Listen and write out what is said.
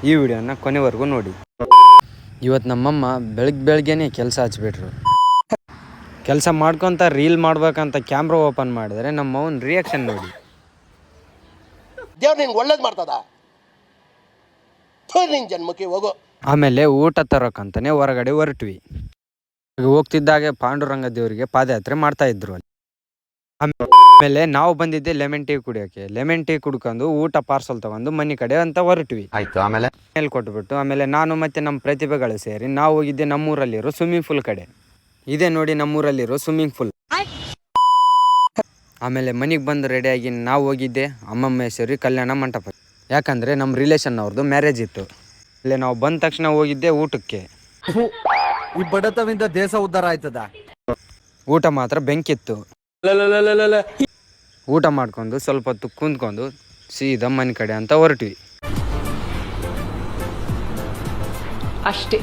ಈ ವಿಡಿಯೋನ ಕೊನೆವರೆಗೂ ನೋಡಿ. ಇವತ್ತು ನಮ್ಮಮ್ಮ ಬೆಳಗ್ಗೆನೇ ಕೆಲಸ ಹಚ್ಬಿಟ್ರು. ಕೆಲಸ ಮಾಡ್ಕೊತ ರೀಲ್ ಮಾಡ್ಬೇಕಂತ ಕ್ಯಾಮ್ರಾ ಓಪನ್ ಮಾಡಿದ್ರೆ ನಮ್ಮವನ್ ರಿಯಾಕ್ಷನ್ ನೋಡಿ. ದೇವ್ರು ನಿನ್ಗೆ ಒಳ್ಳೇದು ಮಾಡ್ತದ, ನಿನ್ ಜನ್ಮಕ್ಕೆ ಹೋಗೋ. ಆಮೇಲೆ ಊಟ ತರೋಕಂತಾನೆ ಹೊರಗಡೆ ಹೊರಟ್ವಿ. ಹೋಗ್ತಿದ್ದಾಗೆ ಪಾಂಡುರಂಗ ದೇವರಿಗೆ ಪಾದಯಾತ್ರೆ ಮಾಡ್ತಾ ಇದ್ರು ಅಲ್ಲಿ. ಆಮೇಲೆ ನಾವು ಬಂದಿದ್ದೆ ಲೆಮನ್ ಟೀ ಕುಡಿಯೋಕೆ. ಲೆಮನ್ ಟೀ ಕುಡ್ಕೊಂಡು ಊಟ ಪಾರ್ಸಲ್ ತಗೊಂಡು ಮನೆ ಕಡೆ ಅಂತ ಹೊರಟ್ವಿ. ಆಯ್ತು. ಆಮೇಲೆ ಕೊಟ್ಬಿಟ್ಟು ಆಮೇಲೆ ನಾನು ಮತ್ತೆ ನಮ್ಮ ಪ್ರತಿಭೆಗಳು ಸೇರಿ ನಾವು ಹೋಗಿದ್ದೆ ನಮ್ಮೂರಲ್ಲಿರೋ ಸ್ವಿಮ್ಮಿಂಗ್ ಪೂಲ್ ಕಡೆ. ಇದೇ ನೋಡಿ ನಮ್ಮೂರಲ್ಲಿರೋ ಸ್ವಿಮ್ಮಿಂಗ್ ಪೂಲ್. ಆಮೇಲೆ ಮನೆಗೆ ಬಂದು ರೆಡಿಯಾಗಿ ನಾವು ಹೋಗಿದ್ದೆ ಅಮ್ಮಮ್ಮೇಶ್ವರಿ ಕಲ್ಯಾಣ ಮಂಟಪ. ಯಾಕಂದರೆ ನಮ್ಮ ರಿಲೇಷನ್ ಅವ್ರದ್ದು ಮ್ಯಾರೇಜ್ ಇತ್ತು. ಇಲ್ಲೇ ನಾವು ಬಂದ ತಕ್ಷಣ ಹೋಗಿದ್ದೆ ಊಟಕ್ಕೆ. ಈ ಬಡತವಿಂದ ದೇಶ ಉದ್ಧಾರ ಆಯ್ತದ. ಊಟ ಮಾತ್ರ ಬೆಂಕಿತ್ತು. ಊಟ ಮಾಡ್ಕೊಂಡು ಸ್ವಲ್ಪ ಹೊತ್ತು ಕುಂತ್ಕೊಂಡು ಸೀದಾ ಮನೆ ಕಡೆ ಅಂತ ಹೊರಟ್ವಿ ಅಷ್ಟೇ.